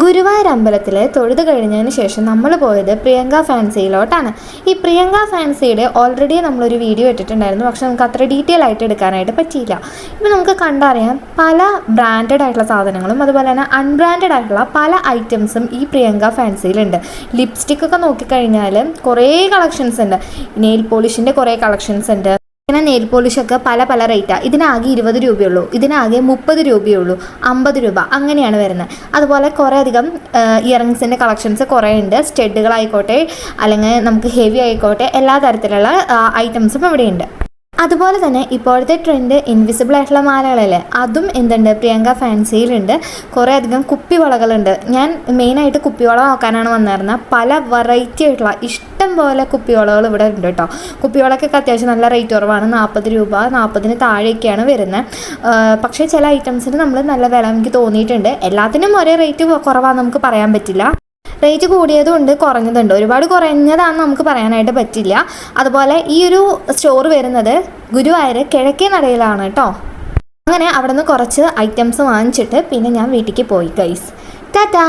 ഗുരുവായൂർ അമ്പലത്തിൽ തൊഴുത് കഴിഞ്ഞതിന് ശേഷം നമ്മൾ പോയത് പ്രിയങ്ക ഫാൻസിയിലോട്ടാണ്. ഈ പ്രിയങ്ക ഫാൻസിയുടെ ഓൾറെഡി നമ്മളൊരു വീഡിയോ ഇട്ടിട്ടുണ്ടായിരുന്നു, പക്ഷെ നമുക്ക് അത്ര ഡീറ്റെയിൽ ആയിട്ട് എടുക്കാനായിട്ട് പറ്റിയില്ല. ഇപ്പോൾ നമുക്ക് കണ്ടറിയാം പല ബ്രാൻഡഡ് ആയിട്ടുള്ള സാധനങ്ങളും അതുപോലെ തന്നെ അൺബ്രാൻഡഡ് ആയിട്ടുള്ള പല ഐറ്റംസും ഈ പ്രിയങ്ക ഫാൻസിയിലുണ്ട്. ലിപ്സ്റ്റിക്കൊക്കെ നോക്കിക്കഴിഞ്ഞാൽ കുറേ കളക്ഷൻസ് ഉണ്ട്. നെയിൽ പോളിഷിൻ്റെ കുറേ കളക്ഷൻസ് ഉണ്ട്. ഇങ്ങനെ നെയിൽ പോളിഷൊക്കെ പല പല റേറ്റാണ്. ഇതിനാകെ 20 രൂപയുള്ളൂ, ഇതിനാകെ 30 രൂപയുള്ളൂ, 50 രൂപ അങ്ങനെയാണ് വരുന്നത്. അതുപോലെ കുറേ അധികം ഇയറിങ്സിൻ്റെ കളക്ഷൻസ് കുറേ ഉണ്ട്. സ്റ്റഡുകളായിക്കോട്ടെ അല്ലെങ്കിൽ നമുക്ക് ഹെവി ആയിക്കോട്ടെ എല്ലാ തരത്തിലുള്ള ഐറ്റംസും ഇവിടെയുണ്ട്. അതുപോലെ തന്നെ ഇപ്പോഴത്തെ ട്രെൻഡ് ഇൻവിസിബിൾ ആയിട്ടുള്ള മാലകളല്ലേ, അതും എന്തുണ്ട് പ്രിയങ്ക ഫാൻസിയിലുണ്ട്. കുറേ അധികം കുപ്പിവളകളുണ്ട്. ഞാൻ മെയിനായിട്ട് കുപ്പിവള നോക്കാനാണ് വന്നിരുന്നത്. പല വെറൈറ്റി ആയിട്ടുള്ള ഇഷ്ടം പോലെ കുപ്പിവളകൾ ഇവിടെ ഉണ്ട് കേട്ടോ. കുപ്പിവളക്കൊക്കെ അത്യാവശ്യം നല്ല റേറ്റ് കുറവാണ്. 40 രൂപ 40 താഴേക്കാണ് വരുന്നത്. പക്ഷേ ചില ഐറ്റംസിന് നമ്മൾ നല്ല വില എനിക്ക് തോന്നിയിട്ടുണ്ട്. എല്ലാത്തിനും ഒരേ റേറ്റ് കുറവാണെന്ന് നമുക്ക് പറയാൻ പറ്റില്ല. റേറ്റ് കൂടിയതും ഉണ്ട്, കുറഞ്ഞതുണ്ട്. ഒരുപാട് കുറഞ്ഞതാണെന്ന് നമുക്ക് പറയാനായിട്ട് പറ്റില്ല. അതുപോലെ ഈ ഒരു സ്റ്റോർ വരുന്നത് ഗുരുവായൂർ കിഴക്കേ നടയിലാണ് കേട്ടോ. അങ്ങനെ അവിടെ നിന്ന് കുറച്ച് ഐറ്റംസ് വാങ്ങിച്ചിട്ട് പിന്നെ ഞാൻ വീട്ടിലേക്ക് പോയി ഗൈസ്. ടാറ്റാ.